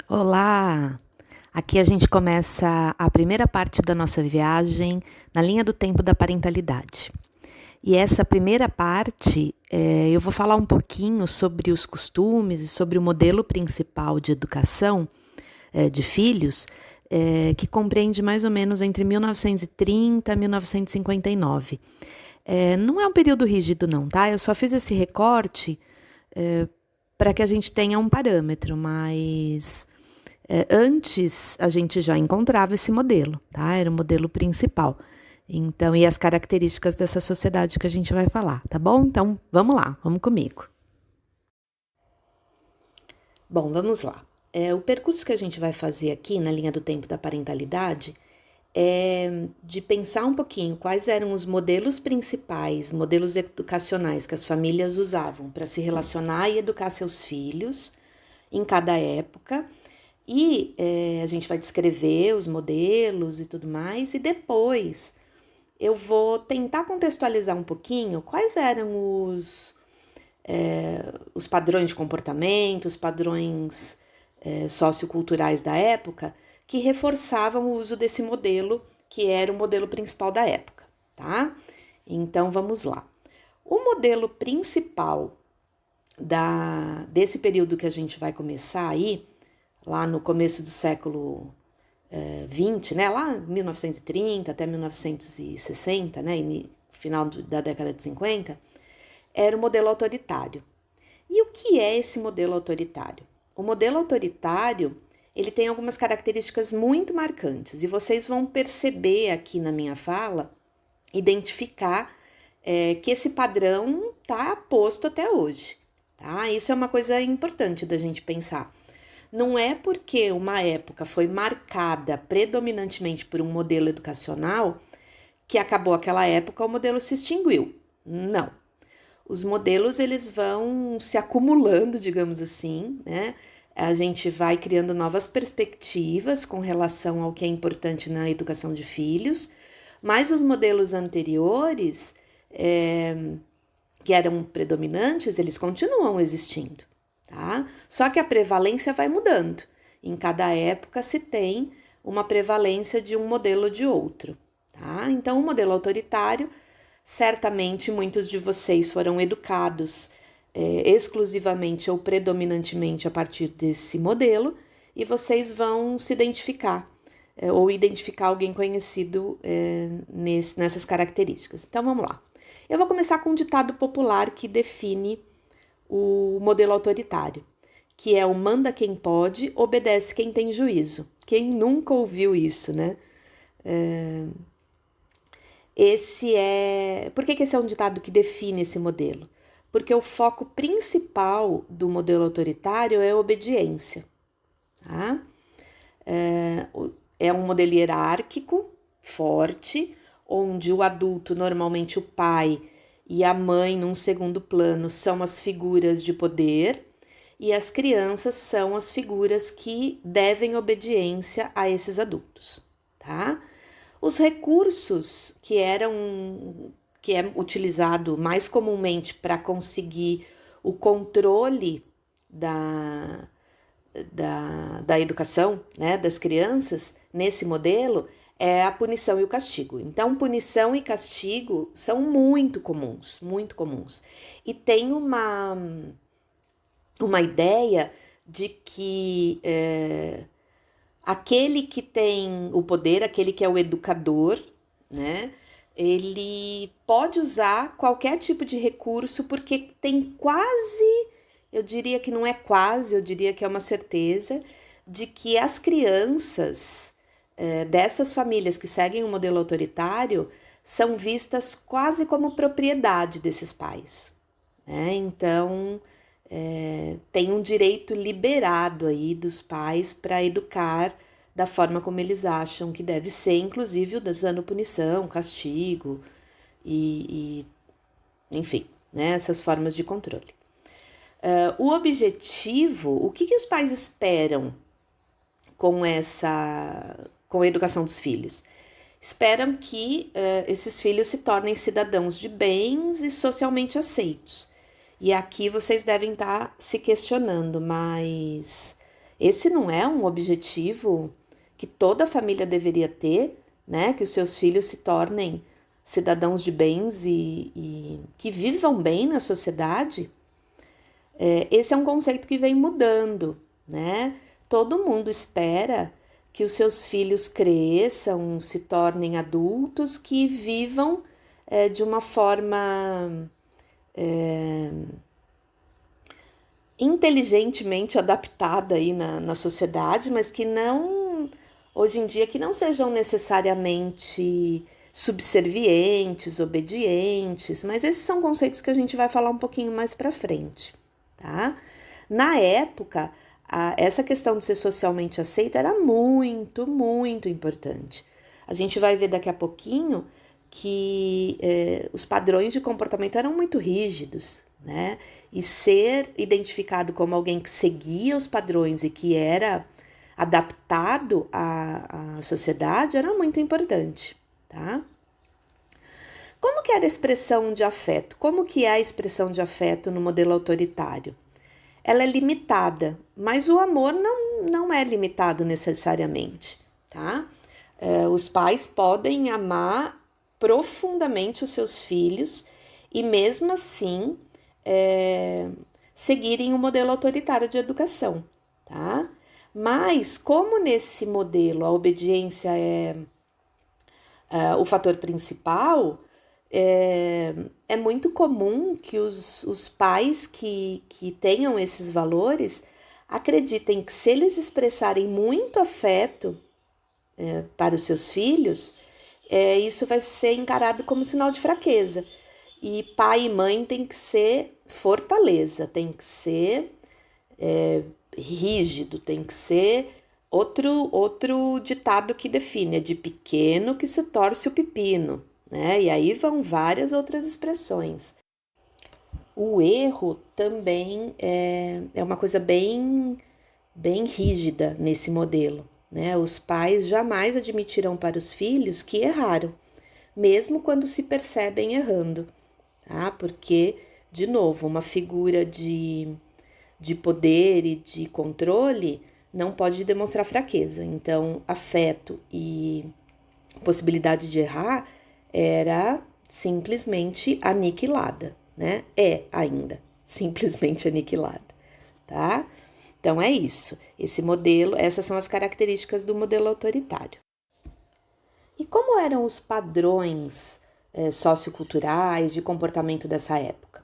Olá! Aqui a gente começa a primeira parte da nossa viagem na linha do tempo da parentalidade. E essa primeira parte, eu vou falar um pouquinho sobre os costumes e sobre o modelo principal de educação de filhos, que compreende mais ou menos entre 1930 e 1959. Não é um período rígido não, tá? Eu só fiz esse recorte para que a gente tenha um parâmetro, mas antes a gente já encontrava esse modelo, tá? Era o modelo principal. Então, e as características dessa sociedade que a gente vai falar, tá bom? Então, vamos lá, vamos comigo. Bom, vamos lá. O percurso que a gente vai fazer aqui na linha do tempo da parentalidade é de pensar um pouquinho quais eram os modelos principais, modelos educacionais que as famílias usavam para se relacionar e educar seus filhos em cada época. E a gente vai descrever os modelos e tudo mais, e depois eu vou tentar contextualizar um pouquinho quais eram os padrões de comportamento, os padrões socioculturais da época que reforçavam o uso desse modelo, que era o modelo principal da época, tá? Então vamos lá. O modelo principal desse período que a gente vai começar aí, lá no começo do século XX, né, lá 1930 até 1960, né, final da década de 50, era o modelo autoritário. E o que é esse modelo autoritário? O modelo autoritário, ele tem algumas características muito marcantes e vocês vão perceber aqui na minha fala, identificar que esse padrão está posto até hoje, tá? Isso é uma coisa importante da gente pensar. Não é porque uma época foi marcada predominantemente por um modelo educacional que acabou aquela época, o modelo se extinguiu. Não. Os modelos eles vão se acumulando, digamos assim, né? A gente vai criando novas perspectivas com relação ao que é importante na educação de filhos, mas os modelos anteriores, que eram predominantes, eles continuam existindo. Tá? Só que a prevalência vai mudando. Em cada época se tem uma prevalência de um modelo ou de outro. Tá? Então, o modelo autoritário, certamente muitos de vocês foram educados exclusivamente ou predominantemente a partir desse modelo e vocês vão se identificar ou identificar alguém conhecido nessas características. Então, vamos lá. Eu vou começar com um ditado popular que define o modelo autoritário, que é o manda quem pode, obedece quem tem juízo. Quem nunca ouviu isso, né? Por que esse é um ditado que define esse modelo? Porque o foco principal do modelo autoritário é a obediência. Tá? É um modelo hierárquico, forte, onde o adulto, normalmente o pai, e a mãe, num segundo plano, são as figuras de poder e as crianças são as figuras que devem obediência a esses adultos, tá? Os recursos que é utilizado mais comumente para conseguir o controle da educação, né, das crianças, nesse modelo, é a punição e o castigo. Então, punição e castigo são muito comuns, muito comuns. E tem uma ideia de que aquele que tem o poder, aquele que é o educador, né, ele pode usar qualquer tipo de recurso porque tem quase, eu diria que não é quase, eu diria que é uma certeza de que as crianças dessas famílias que seguem o modelo autoritário são vistas quase como propriedade desses pais, né? Então, tem um direito liberado aí dos pais para educar da forma como eles acham que deve ser, inclusive usando punição, castigo enfim, né, essas formas de controle. O objetivo, o que os pais esperam com a educação dos filhos? Esperam que esses filhos se tornem cidadãos de bens e socialmente aceitos. E aqui vocês devem estar se questionando, mas Esse não é um objetivo que toda família deveria ter, né? Que os seus filhos se tornem cidadãos de bens e que vivam bem na sociedade. Esse é um conceito que vem mudando, né? Todo mundo espera que os seus filhos cresçam, se tornem adultos, que vivam de uma forma inteligentemente adaptada aí na sociedade, mas que não, hoje em dia, que não sejam necessariamente subservientes, obedientes, mas esses são conceitos que a gente vai falar um pouquinho mais para frente, tá? Na época, essa questão de ser socialmente aceito era muito, muito importante. A gente vai ver daqui a pouquinho que os padrões de comportamento eram muito rígidos, né? E ser identificado como alguém que seguia os padrões e que era adaptado à sociedade era muito importante, tá? Como que era a expressão de afeto? Como que é a expressão de afeto no modelo autoritário? Ela é limitada, mas o amor não é limitado necessariamente, tá? Os pais podem amar profundamente os seus filhos e mesmo assim seguirem o modelo autoritário de educação, tá? Mas como nesse modelo a obediência é o fator principal, é muito comum que os pais que tenham esses valores acreditem que se eles expressarem muito afeto para os seus filhos, isso vai ser encarado como sinal de fraqueza. E pai e mãe tem que ser fortaleza, tem que ser rígido, tem que ser outro ditado que define, é de pequeno que se torce o pepino, né? E aí vão várias outras expressões. O erro também é uma coisa bem rígida nesse modelo, né? Os pais jamais admitirão para os filhos que erraram, mesmo quando se percebem errando, tá? Porque, de novo, uma figura de poder e de controle não pode demonstrar fraqueza. Então, afeto e possibilidade de errar era simplesmente aniquilada, né? É ainda simplesmente aniquilada, tá? Então é isso. Esse modelo, essas são as características do modelo autoritário. E como eram os padrões socioculturais de comportamento dessa época?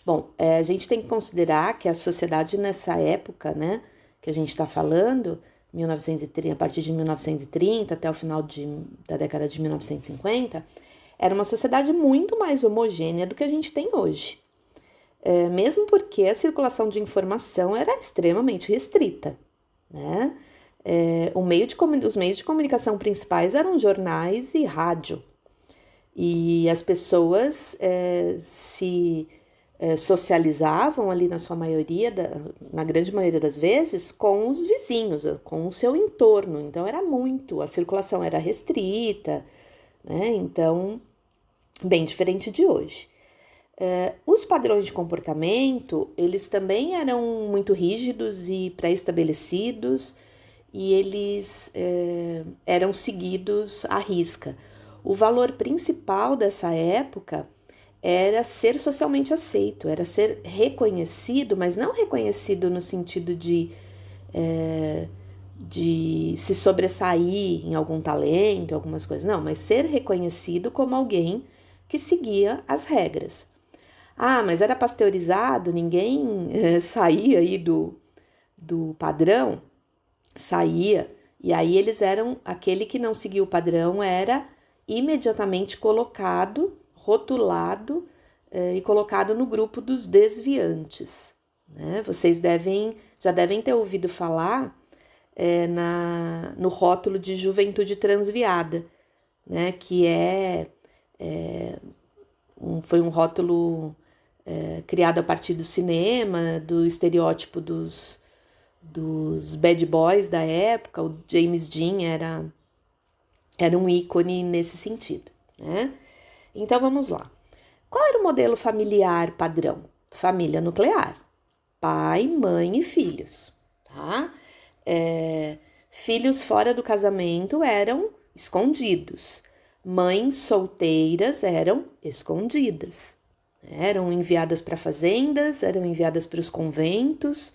Bom, a gente tem que considerar que a sociedade nessa época, né, que a gente está falando, 1930, a partir de 1930 até o final da década de 1950, era uma sociedade muito mais homogênea do que a gente tem hoje. Mesmo porque a circulação de informação era extremamente restrita, né? Os meios de comunicação principais eram jornais e rádio. E as pessoas se socializavam ali na sua maioria, na grande maioria das vezes, com os vizinhos, com o seu entorno. Então a circulação era restrita, né? Então, bem diferente de hoje. Os padrões de comportamento, eles também eram muito rígidos e pré-estabelecidos e eles eram seguidos à risca. O valor principal dessa época era ser socialmente aceito, era ser reconhecido, mas não reconhecido no sentido de se sobressair em algum talento, algumas coisas, não, mas ser reconhecido como alguém que seguia as regras. Ah, mas era pasteurizado, ninguém saía aí do padrão, saía, e aí eles eram, aquele que não seguia o padrão era imediatamente colocado, rotulado e colocado no grupo dos desviantes, né? Vocês já devem ter ouvido falar no rótulo de juventude transviada, né? Que foi um rótulo criado a partir do cinema, do estereótipo dos bad boys da época. O James Dean era um ícone nesse sentido, né? Então vamos lá. Qual era o modelo familiar padrão? Família nuclear, pai, mãe e filhos, tá? filhos fora do casamento eram escondidos, mães solteiras eram escondidas, eram enviadas para fazendas, eram enviadas para os conventos.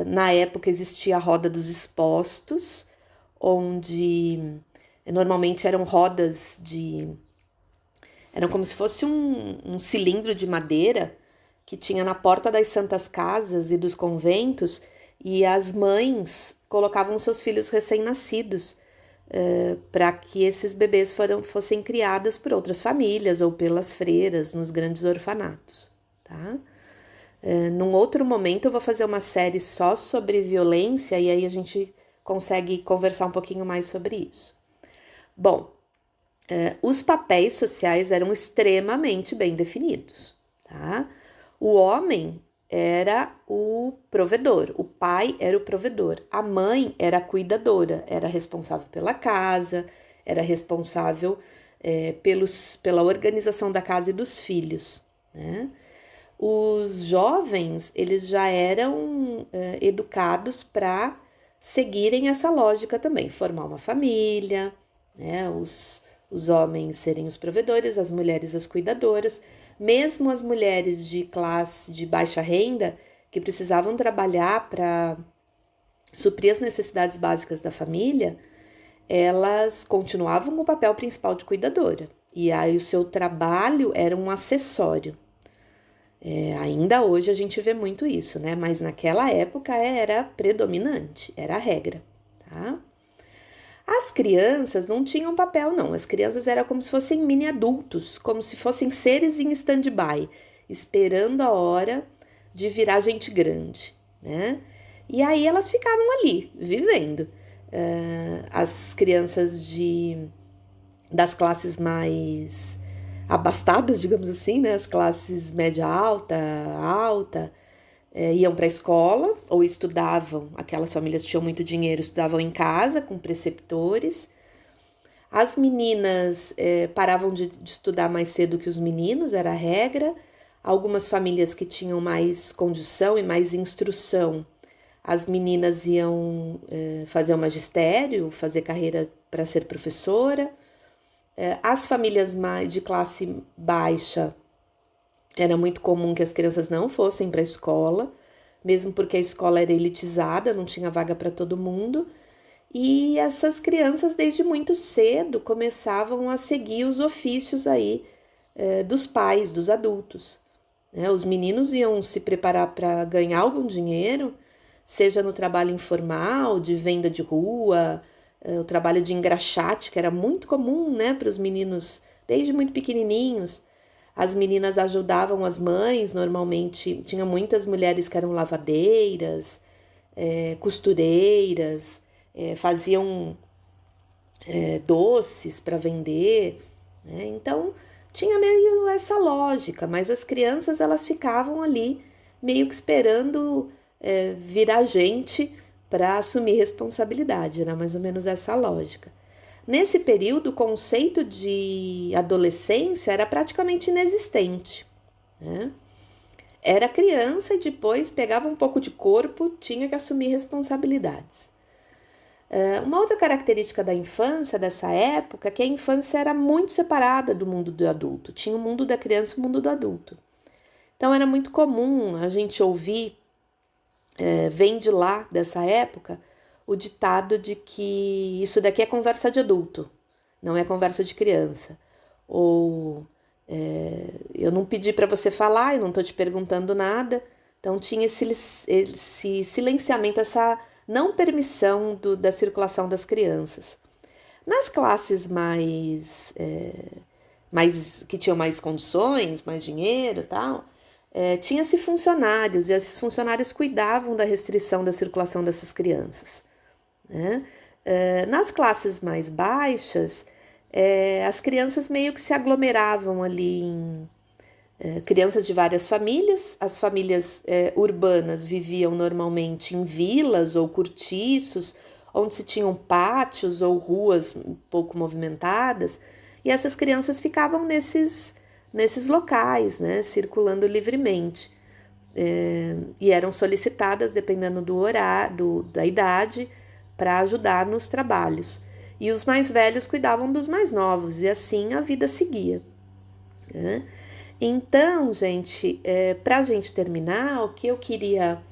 Na época existia a roda dos expostos, onde normalmente eram rodas eram como se fosse um cilindro de madeira que tinha na porta das santas casas e dos conventos, e as mães colocavam seus filhos recém-nascidos para que esses bebês fossem criados por outras famílias ou pelas freiras nos grandes orfanatos, tá? Num outro momento eu vou fazer uma série só sobre violência e aí a gente consegue conversar um pouquinho mais sobre isso. Bom, os papéis sociais eram extremamente bem definidos, tá? O homem era o provedor, o pai era o provedor, a mãe era a cuidadora, era responsável pela casa, era responsável pela organização da casa e dos filhos, né? Os jovens, eles já eram educados para seguirem essa lógica também, formar uma família, né? Os homens serem os provedores, as mulheres as cuidadoras. Mesmo as mulheres de classe de baixa renda, que precisavam trabalhar para suprir as necessidades básicas da família, elas continuavam com o papel principal de cuidadora. E aí o seu trabalho era um acessório. Ainda hoje a gente vê muito isso, né? Mas naquela época era predominante, era a regra, tá? As crianças não tinham papel, não. As crianças eram como se fossem mini adultos, como se fossem seres em stand-by, esperando a hora de virar gente grande, né? E aí elas ficavam ali, vivendo. As crianças das classes mais abastadas, digamos assim, né? As classes média alta, iam para a escola ou estudavam, aquelas famílias que tinham muito dinheiro, estudavam em casa com preceptores. As meninas paravam de estudar mais cedo que os meninos, era a regra. Algumas famílias que tinham mais condição e mais instrução, as meninas iam fazer o magistério, fazer carreira para ser professora. As famílias mais de classe baixa, era muito comum que as crianças não fossem para a escola, mesmo porque a escola era elitizada, não tinha vaga para todo mundo. E essas crianças, desde muito cedo, começavam a seguir os ofícios aí dos pais, dos adultos. Os meninos iam se preparar para ganhar algum dinheiro, seja no trabalho informal, de venda de rua, o trabalho de engraxate, que era muito comum, né, para os meninos, desde muito pequenininhos. As meninas ajudavam as mães, normalmente tinha muitas mulheres que eram lavadeiras, costureiras, faziam doces para vender, né? Então tinha meio essa lógica, mas as crianças elas ficavam ali meio que esperando virar gente para assumir responsabilidade, era mais ou menos essa lógica. Nesse período, o conceito de adolescência era praticamente inexistente, né? Era criança e depois pegava um pouco de corpo, tinha que assumir responsabilidades. Uma outra característica da infância dessa época é que a infância era muito separada do mundo do adulto. Tinha o mundo da criança e o mundo do adulto. Então era muito comum a gente ouvir, vem de lá, dessa época, o ditado de que isso daqui é conversa de adulto, não é conversa de criança. Ou eu não pedi para você falar, eu não estou te perguntando nada. Então tinha esse silenciamento, essa não permissão da circulação das crianças. Nas classes mais que tinham mais condições, mais dinheiro e tal, tinha-se funcionários, e esses funcionários cuidavam da restrição da circulação dessas crianças, né? Nas classes mais baixas, as crianças meio que se aglomeravam ali em crianças de várias famílias. As famílias urbanas viviam normalmente em vilas ou cortiços, onde se tinham pátios ou ruas pouco movimentadas, e essas crianças ficavam nesses locais, né, circulando livremente. e eram solicitadas, dependendo do horário, da idade, para ajudar nos trabalhos. E os mais velhos cuidavam dos mais novos, e assim a vida seguia, né? Então, gente, para a gente terminar, o que eu queria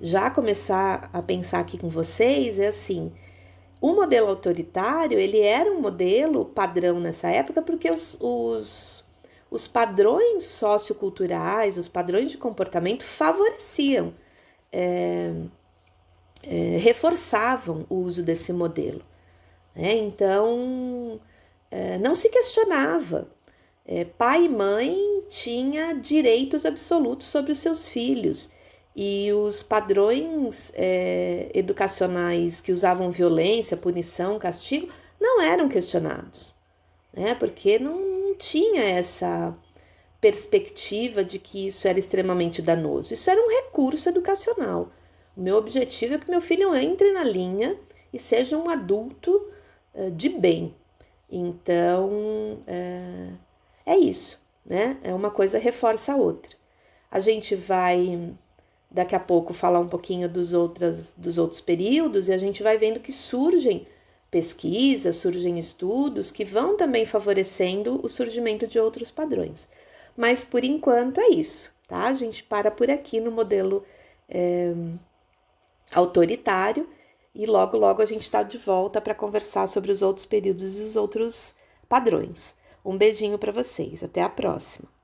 já começar a pensar aqui com vocês é assim: o modelo autoritário, ele era um modelo padrão nessa época porque os padrões socioculturais, os padrões de comportamento favoreciam, reforçavam o uso desse modelo, né? Então, não se questionava. Pai e mãe tinha direitos absolutos sobre os seus filhos, e os padrões educacionais que usavam violência, punição, castigo não eram questionados, né? Porque não tinha essa perspectiva de que isso era extremamente danoso. Isso era um recurso educacional. O meu objetivo é que meu filho entre na linha e seja um adulto de bem. Então, é isso, né? Uma coisa reforça a outra. A gente vai, daqui a pouco, falar um pouquinho dos outros períodos, e a gente vai vendo que surgem pesquisas, surgem estudos que vão também favorecendo o surgimento de outros padrões. Mas, por enquanto, é isso, tá? A gente para por aqui no modelo autoritário, e logo, logo a gente está de volta para conversar sobre os outros períodos e os outros padrões. Um beijinho para vocês, até a próxima!